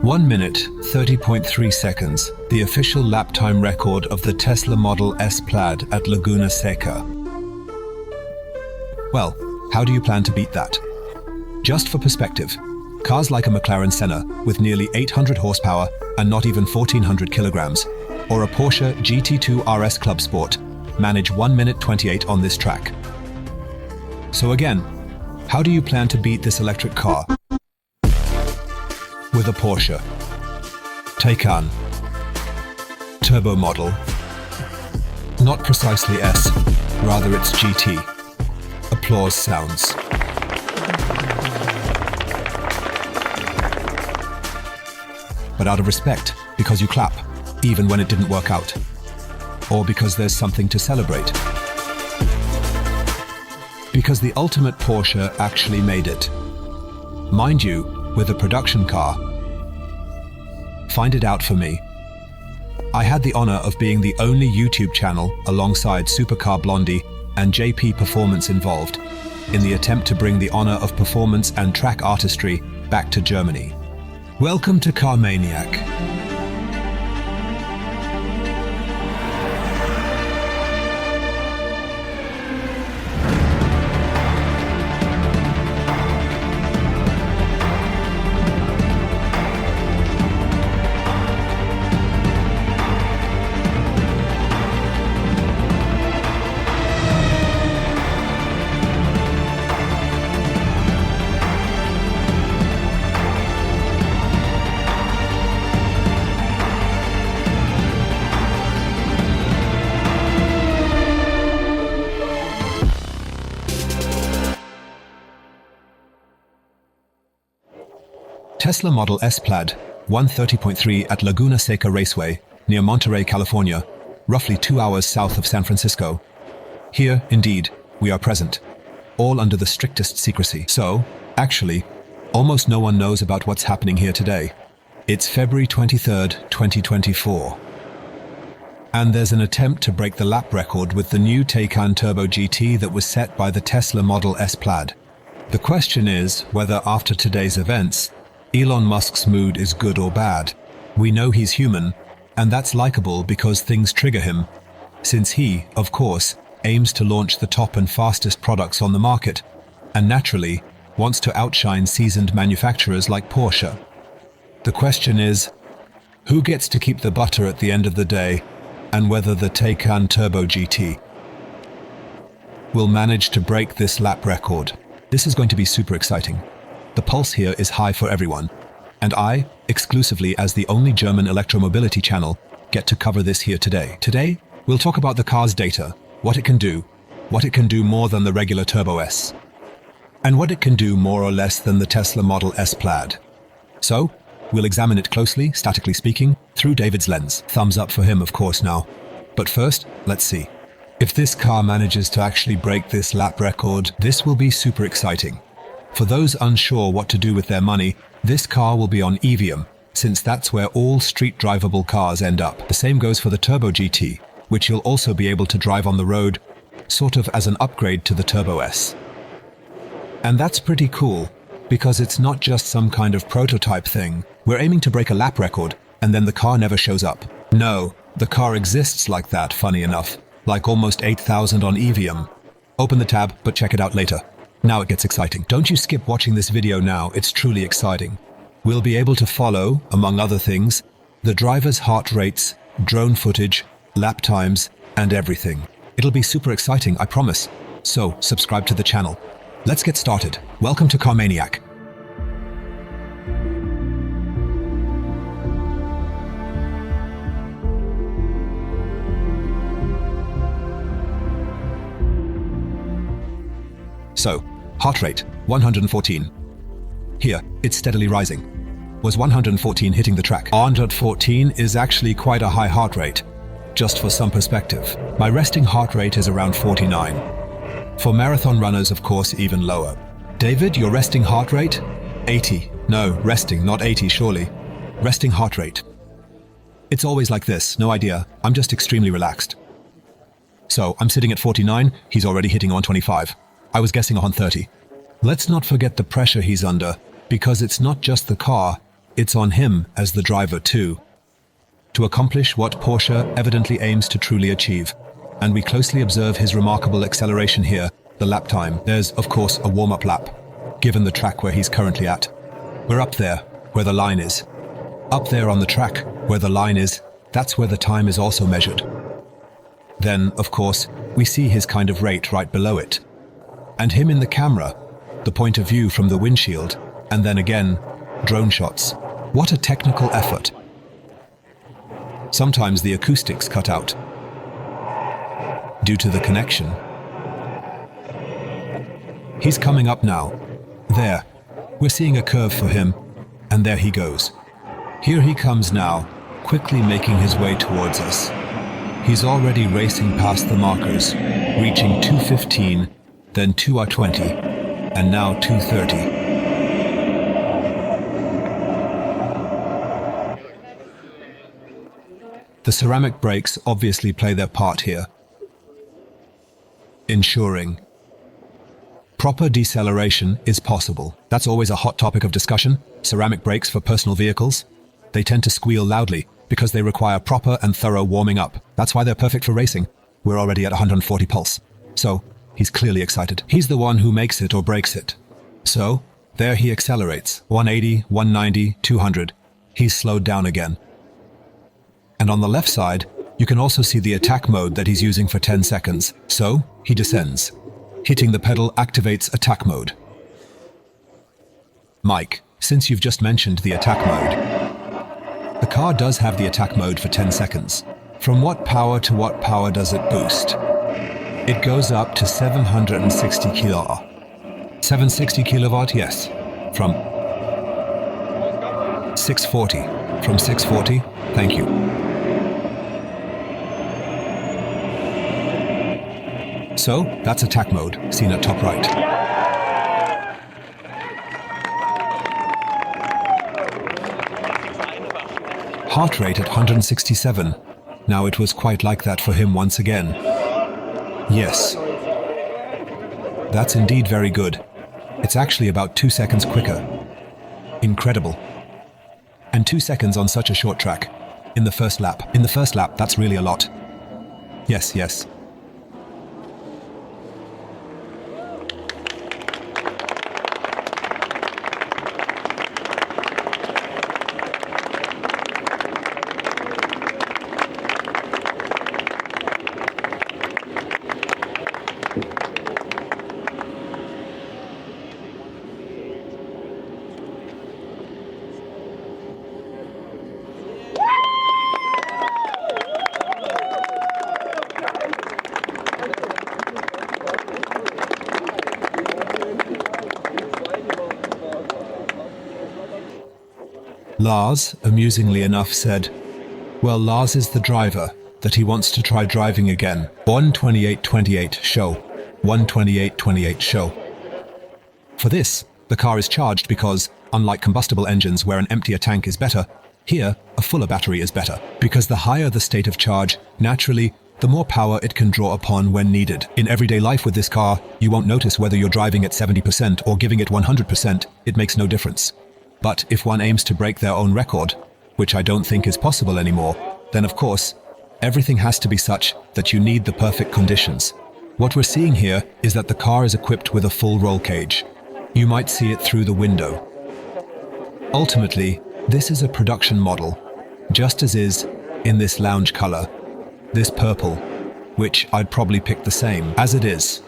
1 minute, 30.3 seconds, the official lap time record of the Tesla Model S Plaid at Laguna Seca. Well, how do you plan to beat that? Just for perspective, cars like a McLaren Senna with nearly 800 horsepower and not even 1400 kilograms, or a Porsche GT2 RS Club Sport, manage 1 minute 28 on this track. So again, how do you plan to beat this electric car? With a Porsche Taycan turbo model. Not precisely S, rather it's GT. Applause sounds. But out of respect, because you clap, even when it didn't work out. Or because there's something to celebrate. Because the ultimate Porsche actually made it. Mind you, with a production car. Find it out for me. I had the honor of being the only YouTube channel alongside Supercar Blondie and JP Performance involved in the attempt to bring the honor of performance and track artistry back to Germany. Welcome to Car Maniac. Tesla Model S Plaid, 130.3 at Laguna Seca Raceway, near Monterey, California, roughly 2 hours south of San Francisco. Here, indeed, we are present, all under the strictest secrecy. So, actually, almost no one knows about what's happening here today. It's February 23rd, 2024. And there's an attempt to break the lap record with the new Taycan Turbo GT that was set by the Tesla Model S Plaid. The question is whether after today's events, Elon Musk's mood is good or bad. We know he's human, and that's likable because things trigger him, since he, of course, aims to launch the top and fastest products on the market, and naturally, wants to outshine seasoned manufacturers like Porsche. The question is, who gets to keep the butter at the end of the day, and whether the Taycan Turbo GT will manage to break this lap record. This is going to be super exciting. The pulse here is high for everyone, and I, exclusively as the only German electromobility channel, get to cover this here today. Today, we'll talk about the car's data, what it can do more than the regular Turbo S, and what it can do more or less than the Tesla Model S Plaid. So, we'll examine it closely, statically speaking, through David's lens. Thumbs up for him, of course, now. But first, let's see. If this car manages to actually break this lap record, this will be super exciting. For those unsure what to do with their money, this car will be on EVM, since that's where all street drivable cars end up. The same goes for the Turbo GT, which you'll also be able to drive on the road, sort of as an upgrade to the Turbo S. And that's pretty cool, because it's not just some kind of prototype thing. We're aiming to break a lap record, and then the car never shows up. No, the car exists like that, funny enough, like almost 8,000 on EVM. Open the tab, but check it out later. Now it gets exciting. Don't you skip watching this video now, it's truly exciting. We'll be able to follow, among other things, the driver's heart rates, drone footage, lap times, and everything. It'll be super exciting, I promise. So, subscribe to the channel. Let's get started. Welcome to Car Maniac. So, heart rate, 114. Here, it's steadily rising. Was 114 hitting the track? 114 is actually quite a high heart rate. Just for some perspective, my resting heart rate is around 49. For marathon runners, of course, even lower. David, your resting heart rate? 80. No, resting, not 80, surely. Resting heart rate. It's always like this, no idea. I'm just extremely relaxed. So, I'm sitting at 49, he's already hitting 125. I was guessing 130. Let's not forget the pressure he's under, because it's not just the car, it's on him as the driver too, to accomplish what Porsche evidently aims to truly achieve. And we closely observe his remarkable acceleration here, the lap time. There's, of course, a warm-up lap, given the track where he's currently at. We're up there, where the line is. Up there on the track, where the line is, that's where the time is also measured. Then, of course, we see his kind of rate right below it. And him in the camera, the point of view from the windshield, and then again, drone shots. What a technical effort. Sometimes the acoustics cut out due to the connection. He's coming up now. There, we're seeing a curve for him, and there he goes. Here he comes now, quickly making his way towards us. He's already racing past the markers, reaching 2:15, then 2:20, and now 2:30. The ceramic brakes obviously play their part here, ensuring proper deceleration is possible. That's always a hot topic of discussion. Ceramic brakes for personal vehicles. They tend to squeal loudly because they require proper and thorough warming up. That's why they're perfect for racing. We're already at 140 pulse. So, he's clearly excited. He's the one who makes it or breaks it. So, there he accelerates. 180, 190, 200. He's slowed down again. And on the left side, you can also see the attack mode that he's using for 10 seconds. So, he descends. Hitting the pedal activates attack mode. Mike, since you've just mentioned the attack mode, the car does have the attack mode for 10 seconds. From what power to what power does it boost? It goes up to 760 kilowatt. 760 kilowatt, yes. From 640. From 640, thank you. So, that's attack mode, seen at top right. Heart rate at 167. Now it was quite like that for him once again. Yes. That's indeed very good. It's actually about 2 seconds quicker. Incredible. And 2 seconds on such a short track. In the first lap. In the first lap, that's really a lot. Yes, yes. Lars, amusingly enough, said, well, Lars is the driver, that he wants to try driving again. 1:28:28 show. 1:28:28 show. For this, the car is charged because, unlike combustible engines where an emptier tank is better, here, a fuller battery is better. Because the higher the state of charge, naturally, the more power it can draw upon when needed. In everyday life with this car, you won't notice whether you're driving at 70% or giving it 100%, it makes no difference. But if one aims to break their own record, which I don't think is possible anymore, then of course, everything has to be such that you need the perfect conditions. What we're seeing here is that the car is equipped with a full roll cage. You might see it through the window. Ultimately, this is a production model, just as is in this lounge color, this purple, which I'd probably pick the same as it is.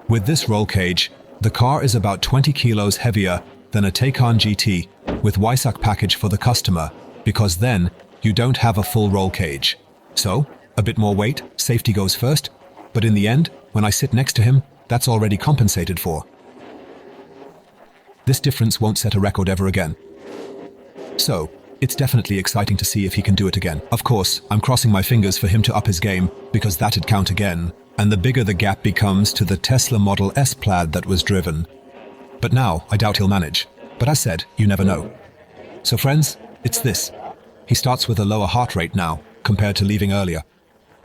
With this roll cage, the car is about 20 kilos heavier than a Taycan GT with Weissach package for the customer, because then you don't have a full roll cage. So, a bit more weight, safety goes first, but in the end, when I sit next to him, that's already compensated for. This difference won't set a record ever again. So, it's definitely exciting to see if he can do it again. Of course, I'm crossing my fingers for him to up his game, because that'd count again, and the bigger the gap becomes to the Tesla Model S Plaid that was driven. But now, I doubt he'll manage. But as said, you never know. So friends, it's this. He starts with a lower heart rate now, compared to leaving earlier.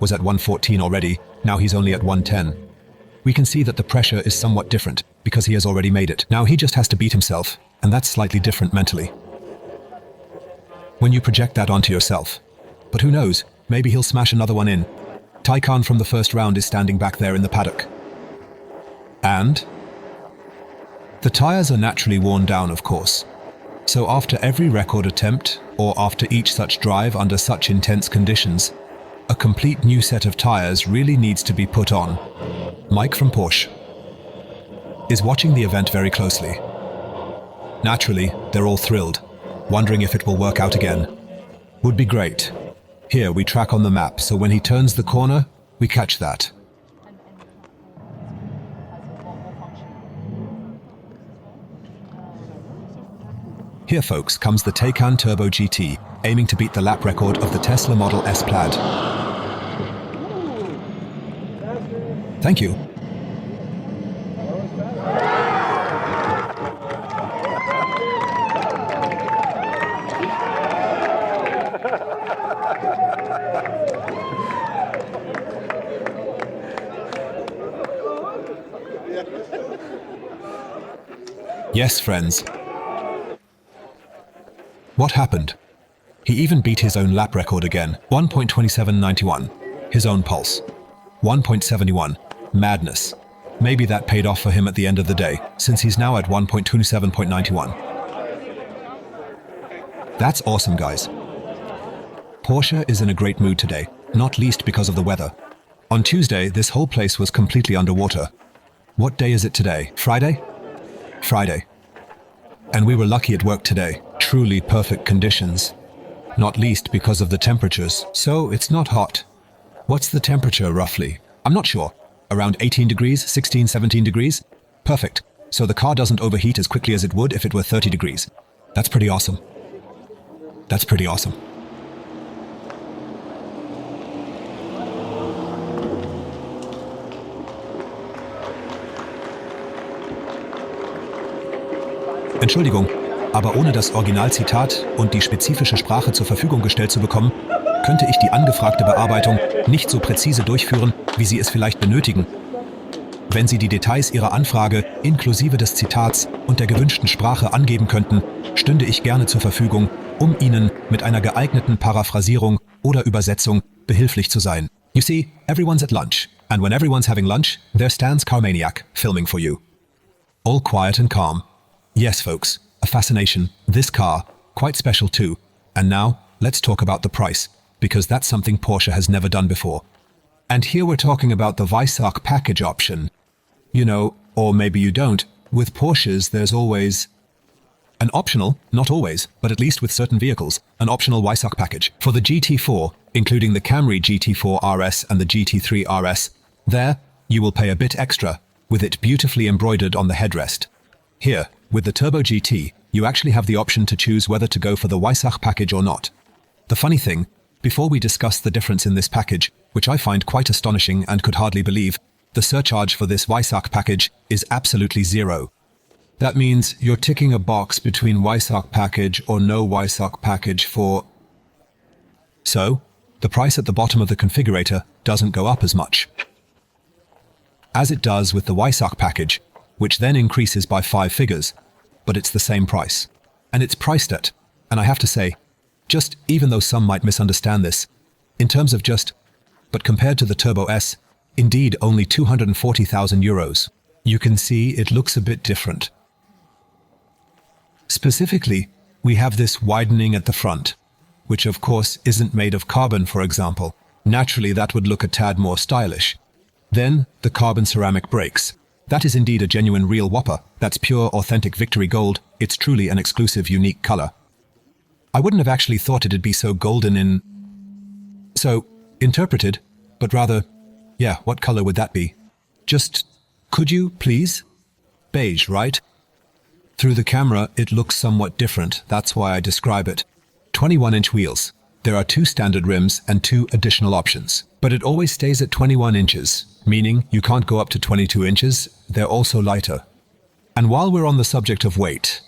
Was at 114 already, now he's only at 110. We can see that the pressure is somewhat different, because he has already made it. Now he just has to beat himself, and that's slightly different mentally. when you project that onto yourself. But who knows, maybe he'll smash another one in. Taycan from the first round is standing back there in the paddock. And the tires are naturally worn down, of course. So after every record attempt, or after each such drive under such intense conditions, a complete new set of tires really needs to be put on. Mike from Porsche is watching the event very closely. Naturally, they're all thrilled, wondering if it will work out again. Would be great. Here we track on the map, so when he turns the corner, we catch that. Here, folks, comes the Taycan Turbo GT, aiming to beat the lap record of the Tesla Model S Plaid. Thank you. Yes, friends. What happened? He even beat his own lap record again, 1.2791. His own pulse, 1.71. Madness. Maybe that paid off for him at the end of the day, since he's now at 1.27.91. That's awesome, guys. Porsche is in a great mood today, not least because of the weather. On Tuesday, this whole place was completely underwater. What day is it today? Friday? Friday. And we were lucky it worked today. Truly perfect conditions. Not least because of the temperatures. So it's not hot. What's the temperature roughly? I'm not sure. Around 18 degrees, 16, 17 degrees? Perfect. So the car doesn't overheat as quickly as it would if it were 30 degrees. That's pretty awesome. That's pretty awesome. Entschuldigung, aber ohne das Originalzitat und die spezifische Sprache zur Verfügung gestellt zu bekommen, könnte ich die angefragte Bearbeitung nicht so präzise durchführen, wie Sie es vielleicht benötigen. Wenn Sie die Details Ihrer Anfrage inklusive des Zitats und der gewünschten Sprache angeben könnten, stünde ich gerne zur Verfügung, um Ihnen mit einer geeigneten Paraphrasierung oder Übersetzung behilflich zu sein. You see, everyone's at lunch, and when everyone's having lunch, there stands Maniac filming for you. All quiet and calm. Yes, folks, a fascination. This car, quite special too. And now, let's talk about the price, because that's something Porsche has never done before. And here we're talking about the Weissach package option. You know, or maybe you don't, with Porsches there's always an optional, not always, but at least with certain vehicles, an optional Weissach package. For the GT4, including the Camry GT4 RS and the GT3 RS, there, you will pay a bit extra, with it beautifully embroidered on the headrest. Here, with the Turbo GT, you actually have the option to choose whether to go for the Weissach package or not. The funny thing, before we discuss the difference in this package, which I find quite astonishing and could hardly believe, the surcharge for this Weissach package is absolutely zero. That means you're ticking a box between Weissach package or no Weissach package for... So, the price at the bottom of the configurator doesn't go up as much as it does with the Weissach package, which then increases by 5 figures, but it's the same price. And it's priced at, and I have to say, just even though some might misunderstand this, in terms of just, but compared to the Turbo S, indeed only 240,000 euros. You can see it looks a bit different. Specifically, we have this widening at the front, which of course isn't made of carbon, for example. Naturally, that would look a tad more stylish. Then, the carbon ceramic brakes. That is indeed a genuine real whopper. That's pure, authentic Victory Gold. It's truly an exclusive, unique color. I wouldn't have actually thought it'd be so golden in... So, interpreted, but rather, yeah, what color would that be? Just, could you, please? Beige, right? Through the camera, it looks somewhat different. That's why I describe it. 21-inch wheels. There are 2 standard rims and 2 additional options. But it always stays at 21 inches, meaning you can't go up to 22 inches. They're also lighter. And while we're on the subject of weight,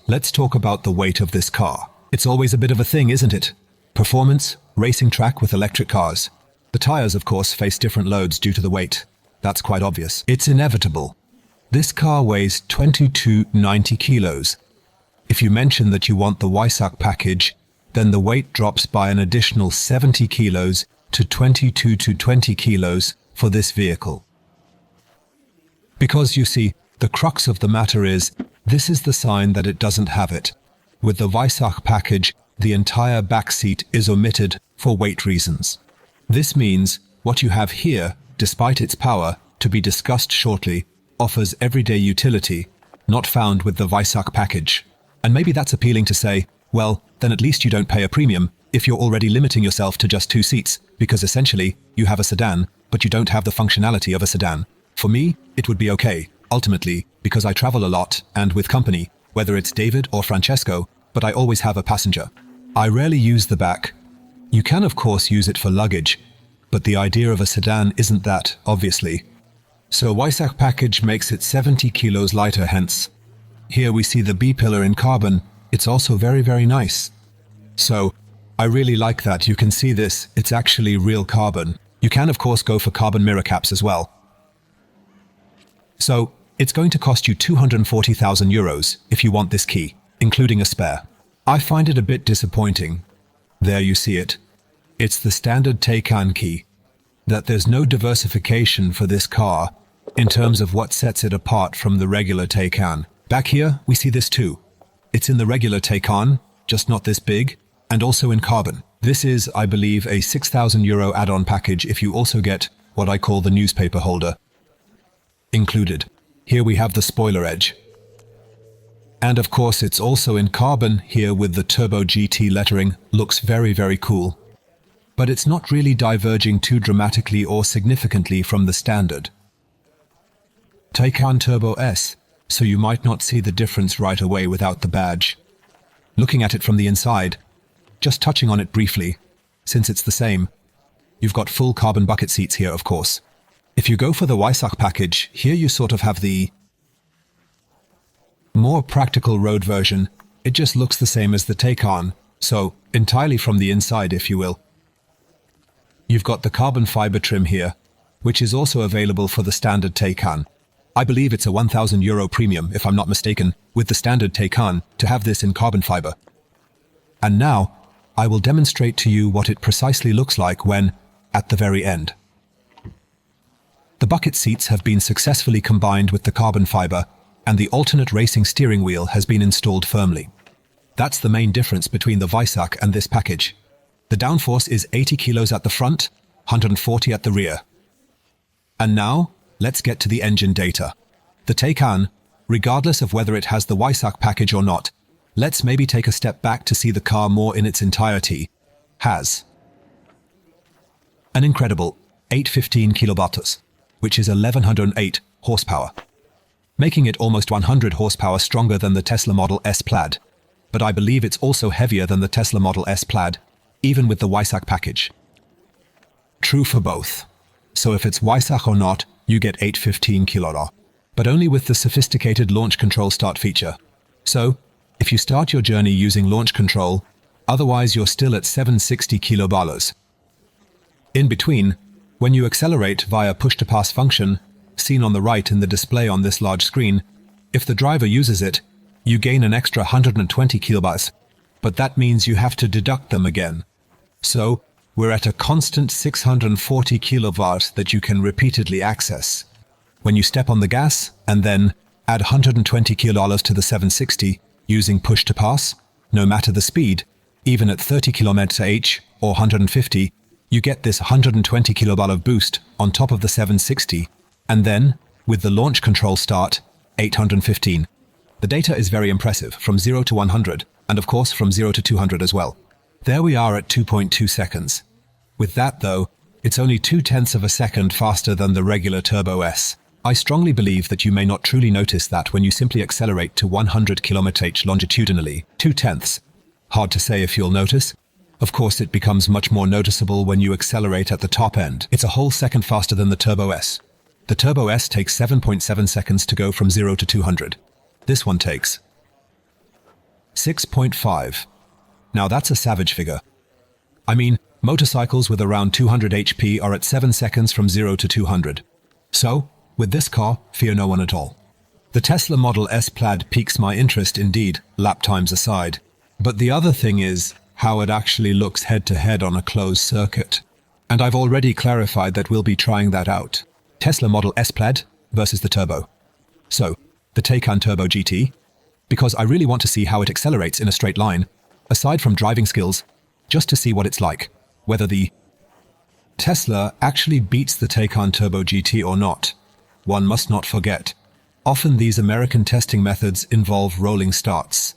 let's talk about the weight of this car. It's always a bit of a thing, isn't it? Performance, racing track with electric cars. The tires, of course, face different loads due to the weight. That's quite obvious. It's inevitable. This car weighs 2290 kilos. If you mention that you want the Weissach package, then the weight drops by an additional 70 kilos to 22 to 20 kilos for this vehicle. Because you see, the crux of the matter is, this is the sign that it doesn't have it. With the Weissach package, the entire back seat is omitted for weight reasons. This means what you have here, despite its power, to be discussed shortly, offers everyday utility, not found with the Weissach package. And maybe that's appealing to say, well, then at least you don't pay a premium if you're already limiting yourself to just 2 seats, because essentially you have a sedan, but you don't have the functionality of a sedan. For me, it would be okay, ultimately, because I travel a lot and with company, whether it's David or Francesco, but I always have a passenger. I rarely use the back. You can of course use it for luggage, but the idea of a sedan isn't that, obviously. So Weissach package makes it 70 kilos lighter hence. Here we see the B-pillar in carbon. It's also very, very nice. So, I really like that. You can see this, it's actually real carbon. You can of course go for carbon mirror caps as well. So, it's going to cost you 240,000 euros if you want this key, including a spare. I find it a bit disappointing. There you see it. It's the standard Taycan key. That there's no diversification for this car in terms of what sets it apart from the regular Taycan. Back here, we see this too. It's in the regular Taycan, just not this big, and also in carbon. This is, I believe, a 6,000 euro add-on package if you also get what I call the newspaper holder included. Here we have the spoiler edge. And of course it's also in carbon here with the Turbo GT lettering. Looks very, very cool. But it's not really diverging too dramatically or significantly from the standard Taycan Turbo S, so you might not see the difference right away without the badge. Looking at it from the inside, just touching on it briefly, since it's the same, you've got full carbon bucket seats here of course. If you go for the Weissach package, here you sort of have the more practical road version. It just looks the same as the Taycan, so entirely from the inside if you will. You've got the carbon fiber trim here, which is also available for the standard Taycan. I believe it's a 1,000 euro premium, if I'm not mistaken, with the standard Taycan to have this in carbon fiber. And now, I will demonstrate to you what it precisely looks like when at the very end. The bucket seats have been successfully combined with the carbon fiber, and the alternate racing steering wheel has been installed firmly. That's the main difference between the Weissach and this package. The downforce is 80 kilos at the front, 140 at the rear. And now, let's get to the engine data. The Taycan, regardless of whether it has the Weissach package or not, let's maybe take a step back to see the car more in its entirety, has an incredible 815 kilowatt, which is 1108 horsepower, making it almost 100 horsepower stronger than the Tesla Model S Plaid. But I believe it's also heavier than the Tesla Model S Plaid, even with the Weissach package. True for both. So if it's Weissach or not, you get 815 kWh, but only with the sophisticated launch control start feature. So, if you start your journey using launch control, otherwise you're still at 760 kWh. In between, when you accelerate via push-to-pass function, seen on the right in the display on this large screen, if the driver uses it, you gain an extra 120 kWh, but that means you have to deduct them again. So, we're at a constant 640 kW that you can repeatedly access. When you step on the gas and then add 120 kWh to the 760 using push-to-pass, no matter the speed, even at 30 km/h or 150, you get this 120 kW boost on top of the 760, and then, with the launch control start, 815. The data is very impressive, from 0 to 100, and of course from 0 to 200 as well. There we are at 2.2 seconds. With that though, it's only 0.2 of a second faster than the regular Turbo S. I strongly believe that you may not truly notice that when you simply accelerate to 100 km/h longitudinally, 0.2. Hard to say if you'll notice. Of course, it becomes much more noticeable when you accelerate at the top end. It's a whole second faster than the Turbo S. The Turbo S takes 7.7 seconds to go from 0 to 200. This one takes 6.5. Now that's a savage figure. I mean, motorcycles with around 200 HP are at 7 seconds from 0 to 200. So, with this car, fear no one at all. The Tesla Model S Plaid piques my interest indeed, lap times aside. But the other thing is, how it actually looks head-to-head on a closed circuit. And I've already clarified that we'll be trying that out. Tesla Model S Plaid versus the Turbo. So, the Taycan Turbo GT, because I really want to see how it accelerates in a straight line, aside from driving skills, just to see what it's like, whether the Tesla actually beats the Taycan Turbo GT or not. One must not forget, often these American testing methods involve rolling starts.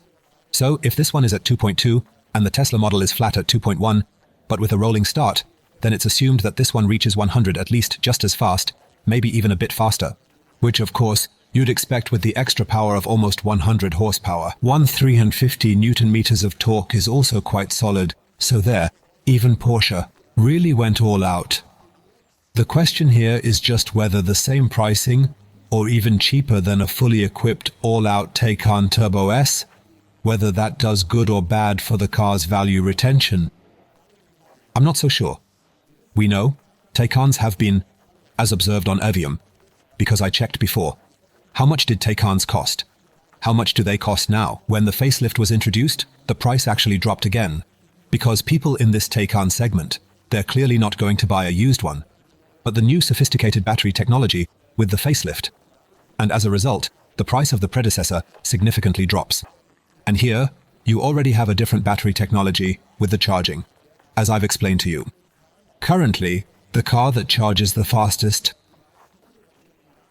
So if this one is at 2.2 and the Tesla model is flat at 2.1, but with a rolling start, then it's assumed that this one reaches 100 at least just as fast, maybe even a bit faster. Which of course, you'd expect with the extra power of almost 100 horsepower. 350 Newton meters of torque is also quite solid, so there, even Porsche really went all out. The question here is just whether the same pricing, or even cheaper than a fully equipped all-out Taycan Turbo S, whether that does good or bad for the car's value retention. I'm not so sure. We know Taycans have been, as observed on Evium, because I checked before. How much did Taycans cost? How much do they cost now? When the facelift was introduced, the price actually dropped again. Because people in this Taycan segment, they're clearly not going to buy a used one. But the new sophisticated battery technology with the facelift. And as a result, the price of the predecessor significantly drops. And here, you already have a different battery technology with the charging, as I've explained to you. Currently, the car that charges the fastest,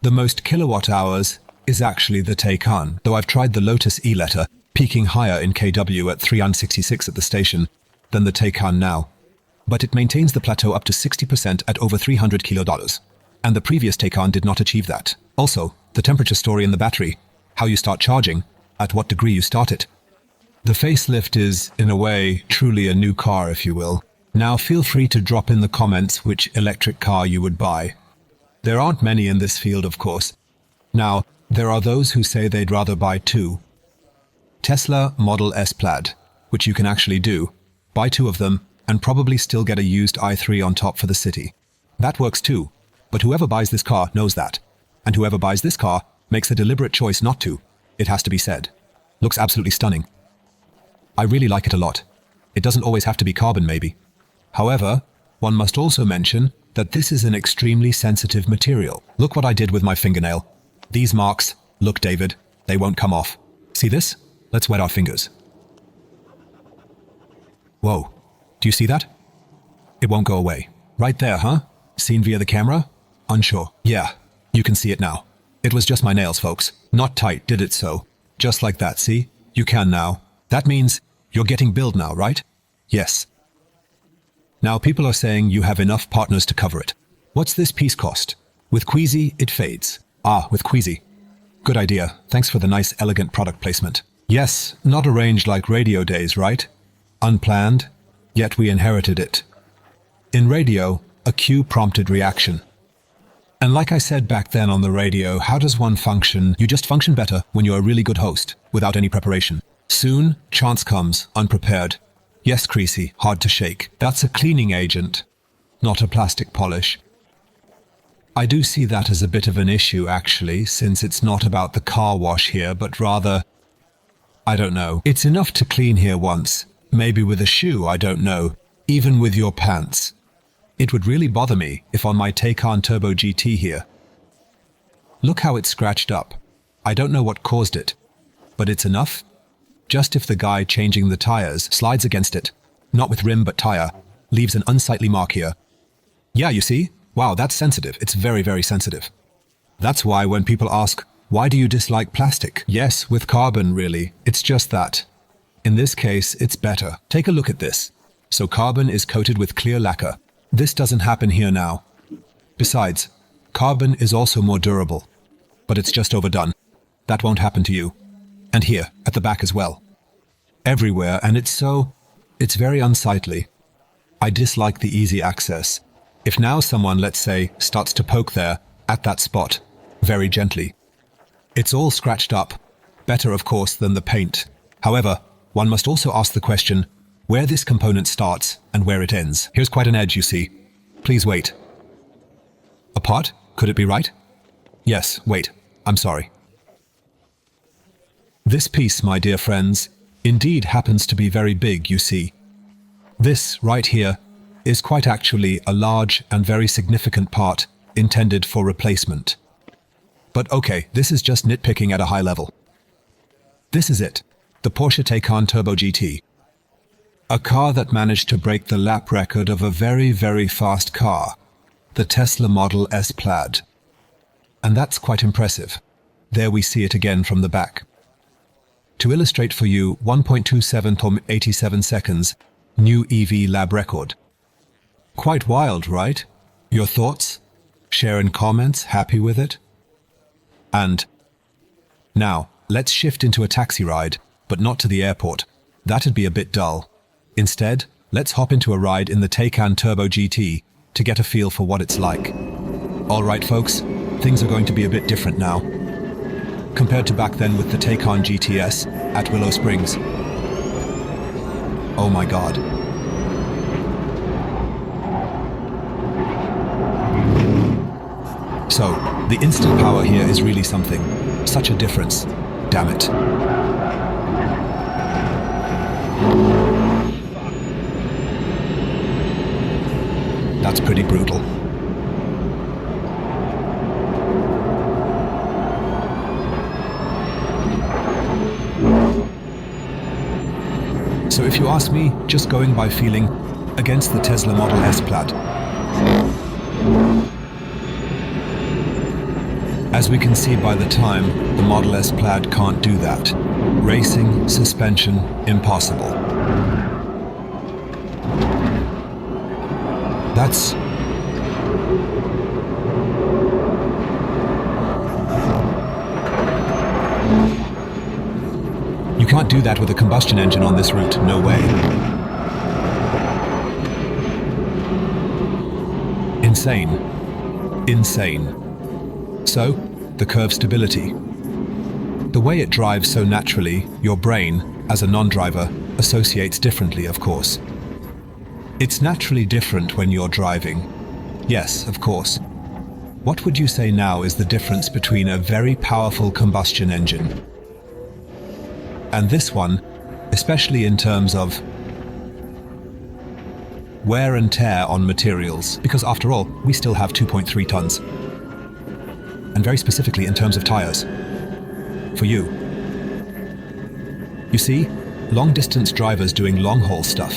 the most kilowatt hours, is actually the Taycan, though I've tried the Lotus E-Letter, peaking higher in kW at 366 at the station than the Taycan now. But it maintains the plateau up to 60% at over 300 kilo. And the previous Taycan did not achieve that. Also, the temperature story in the battery, how you start charging, at what degree you start it. The facelift is, in a way, truly a new car, if you will. Now feel free to drop in the comments which electric car you would buy. There aren't many in this field, of course. Now, there are those who say they'd rather buy two Tesla Model S Plaid, which you can actually do. Buy two of them, and probably still get a used i3 on top for the city. That works too, but whoever buys this car knows that. And whoever buys this car makes a deliberate choice not to, it has to be said. Looks absolutely stunning. I really like it a lot. It doesn't always have to be carbon, maybe. However, one must also mention that this is an extremely sensitive material. Look what I did with my fingernail. These marks, look David, they won't come off. See this? Let's wet our fingers. Whoa, do you see that? It won't go away. Right there, huh? Seen via the camera? Unsure. Yeah, you can see it now. It was just my nails, folks. Not tight, did it so? Just like that, see? You can now. That means you're getting billed now, right? Yes. Now people are saying you have enough partners to cover it. What's this piece cost? With Queasy, it fades. Ah, with Queasy. Good idea. Thanks for the nice, elegant product placement. Yes, not arranged like radio days, right? Unplanned, yet we inherited it. In radio, a cue prompted reaction. And like I said back then on the radio, how does one function? You just function better when you're a really good host, without any preparation. Soon, chance comes, unprepared. Yes, Creasy, hard to shake. That's a cleaning agent, not a plastic polish. I do see that as a bit of an issue, actually, since it's not about the car wash here, but rather, I don't know. It's enough to clean here once. Maybe with a shoe, I don't know. Even with your pants. It would really bother me if on my Taycan Turbo GT here. Look how it's scratched up. I don't know what caused it, but it's enough. Just if the guy changing the tires slides against it, not with rim but tire, leaves an unsightly mark here. Yeah, you see? Wow, that's sensitive. It's very, very sensitive. That's why when people ask, why do you dislike plastic? Yes, with carbon, really. It's just that. In this case, it's better. Take a look at this. So carbon is coated with clear lacquer. This doesn't happen here now. Besides, carbon is also more durable. But it's just overdone. That won't happen to you. And here, at the back as well. Everywhere, and it's very unsightly. I dislike the easy access. If now someone, let's say, starts to poke there, at that spot, very gently. It's all scratched up. Better, of course, than the paint. However, one must also ask the question, where this component starts and where it ends. Here's quite an edge, you see. Please wait. A part? Could it be right? Yes, wait. I'm sorry. This piece, my dear friends, indeed happens to be very big, you see. This right here is quite actually a large and very significant part intended for replacement. But okay, this is just nitpicking at a high level. This is it, the Porsche Taycan Turbo GT. A car that managed to break the lap record of a very, very fast car, the Tesla Model S Plaid. And that's quite impressive. There we see it again from the back. To illustrate for you, 1.27 or 87 seconds, new EV lab record. Quite wild, right? Your thoughts? Share in comments, happy with it? And now, let's shift into a taxi ride, but not to the airport. That'd be a bit dull. Instead, let's hop into a ride in the Taycan Turbo GT to get a feel for what it's like. All right, folks, things are going to be a bit different now, compared to back then with the Taycan GTS at Willow Springs. Oh my God. So, the instant power here is really something. Such a difference. Damn it. That's pretty brutal. So if you ask me, just going by feeling, against the Tesla Model S Plaid. As we can see by the time, the Model S Plaid can't do that. Racing, suspension, impossible. That's... You can't do that with a combustion engine on this route, no way. Insane. Insane. So, the curve stability. The way it drives so naturally, your brain, as a non-driver, associates differently, of course. It's naturally different when you're driving. Yes, of course. What would you say now is the difference between a very powerful combustion engine and this one, especially in terms of wear and tear on materials? Because after all, we still have 2.3 tons. And very specifically in terms of tires. For you. You see, long-distance drivers doing long-haul stuff.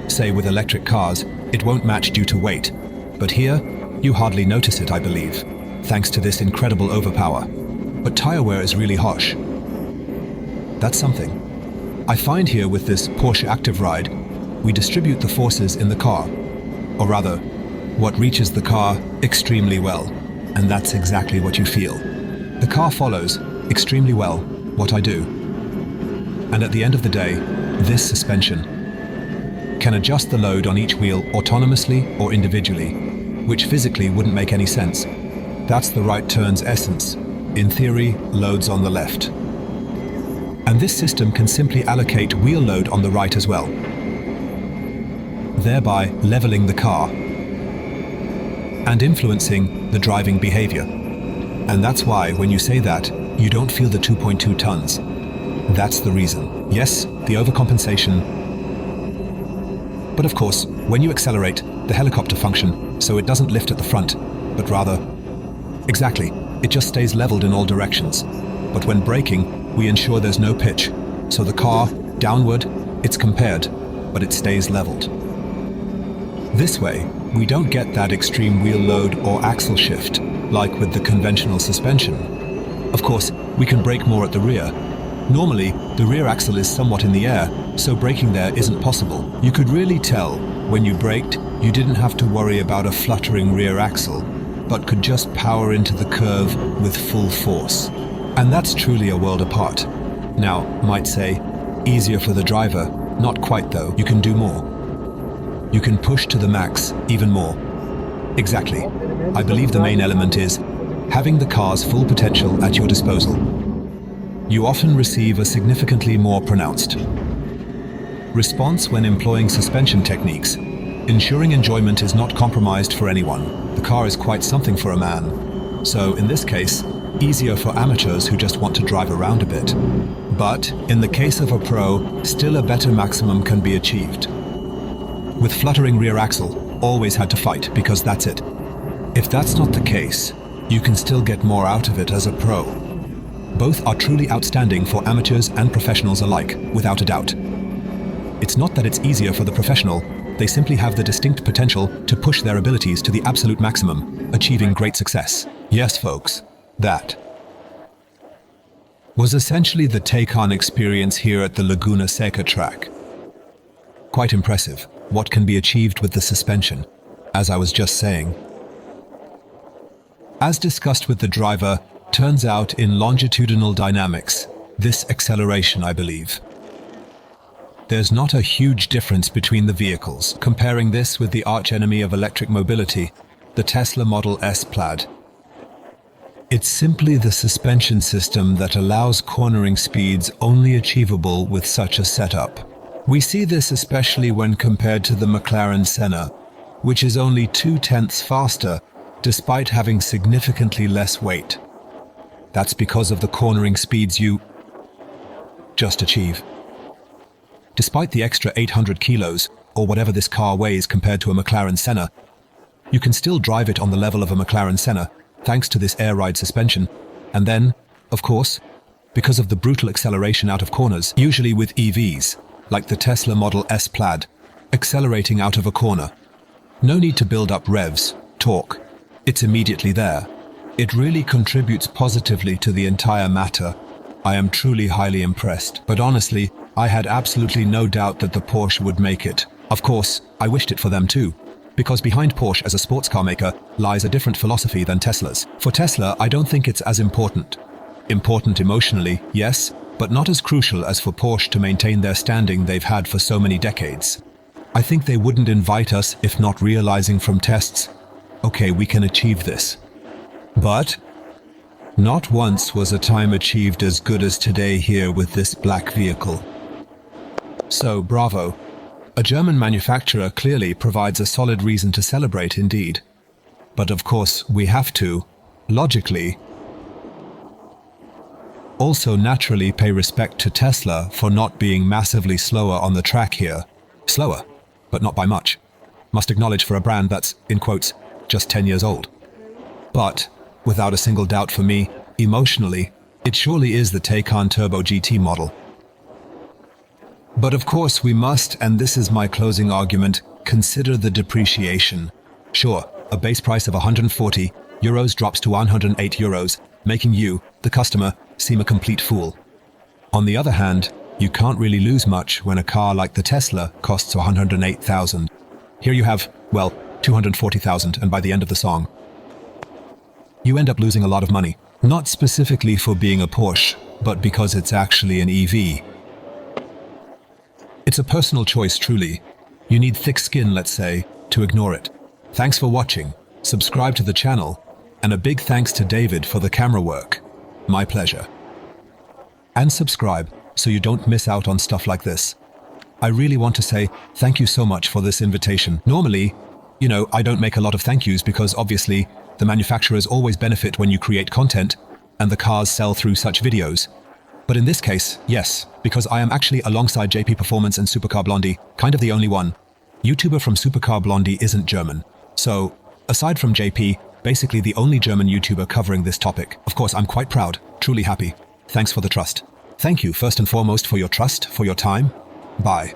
Say with electric cars, it won't match due to weight. But here, you hardly notice it, I believe, thanks to this incredible overpower. But tire wear is really harsh. That's something. I find here with this Porsche Active Ride, we distribute the forces in the car. Or rather, what reaches the car extremely well. And that's exactly what you feel. The car follows extremely well what I do. And at the end of the day, this suspension can adjust the load on each wheel autonomously or individually, which physically wouldn't make any sense. That's the right turn's essence. In theory, loads on the left. And this system can simply allocate wheel load on the right as well, thereby leveling the car and influencing the driving behavior. And that's why when you say that, you don't feel the 2.2 tons. That's the reason. Yes, the overcompensation. But of course, when you accelerate, the helicopter function, so it doesn't lift at the front, but rather... Exactly, it just stays leveled in all directions. But when braking, we ensure there's no pitch, so the car, downward, it's compared, but it stays leveled. This way, we don't get that extreme wheel load or axle shift, like with the conventional suspension. Of course, we can brake more at the rear. Normally, the rear axle is somewhat in the air, so braking there isn't possible. You could really tell, when you braked, you didn't have to worry about a fluttering rear axle, but could just power into the curve with full force. And that's truly a world apart. Now, might say, easier for the driver. Not quite though, you can do more. You can push to the max, even more. Exactly. I believe the main element is having the car's full potential at your disposal. You often receive a significantly more pronounced response when employing suspension techniques, ensuring enjoyment is not compromised for anyone. The car is quite something for a man. So, in this case, easier for amateurs who just want to drive around a bit. But, in the case of a pro, still a better maximum can be achieved. With fluttering rear axle, always had to fight because that's it. If that's not the case, you can still get more out of it as a pro. Both are truly outstanding for amateurs and professionals alike, without a doubt. It's not that it's easier for the professional, they simply have the distinct potential to push their abilities to the absolute maximum, achieving great success. Yes, folks, that was essentially the Taycan experience here at the Laguna Seca track. Quite impressive, what can be achieved with the suspension, as I was just saying. As discussed with the driver, turns out in longitudinal dynamics, this acceleration, I believe. There's not a huge difference between the vehicles, comparing this with the archenemy of electric mobility, the Tesla Model S Plaid. It's simply the suspension system that allows cornering speeds only achievable with such a setup. We see this especially when compared to the McLaren Senna, which is only 0.2 faster, despite having significantly less weight. That's because of the cornering speeds you just achieve. Despite the extra 800 kilos, or whatever this car weighs compared to a McLaren Senna, you can still drive it on the level of a McLaren Senna, thanks to this air ride suspension. And then, of course, because of the brutal acceleration out of corners, usually with EVs, like the Tesla Model S Plaid, accelerating out of a corner. No need to build up revs, torque. It's immediately there. It really contributes positively to the entire matter. I am truly highly impressed. But honestly, I had absolutely no doubt that the Porsche would make it. Of course, I wished it for them too. Because behind Porsche as a sports car maker lies a different philosophy than Tesla's. For Tesla, I don't think it's as important. Important emotionally, yes, but not as crucial as for Porsche to maintain their standing they've had for so many decades. I think they wouldn't invite us if not realizing from tests, okay, we can achieve this. But not once was a time achieved as good as today here with this black vehicle. So, bravo. A German manufacturer clearly provides a solid reason to celebrate indeed. But of course, we have to, logically, also naturally pay respect to Tesla for not being massively slower on the track here. Slower, but not by much. Must acknowledge for a brand that's, in quotes, just 10 years old. But, without a single doubt for me, emotionally, it surely is the Taycan Turbo GT model. But of course we must, and this is my closing argument, consider the depreciation. Sure, a base price of 140 euros drops to 108 euros, making you, the customer, seem a complete fool. On the other hand, you can't really lose much when a car like the Tesla costs 108,000. Here you have, well, 240,000, and by the end of the song, you end up losing a lot of money. Not specifically for being a Porsche, but because it's actually an EV. It's a personal choice, truly. You need thick skin, let's say, to ignore it. Thanks for watching. Subscribe to the channel, and a big thanks to David for the camera work. My pleasure. And subscribe so you don't miss out on stuff like this. I really want to say thank you so much for this invitation. Normally, I don't make a lot of thank yous because obviously the manufacturers always benefit when you create content and the cars sell through such videos. But in this case, yes, because I am actually alongside JP Performance and Supercar Blondie, kind of the only one. YouTuber from Supercar Blondie isn't German. So, aside from JP, basically the only German YouTuber covering this topic. Of course, I'm quite proud, truly happy. Thanks for the trust. Thank you first and foremost for your trust, for your time. Bye.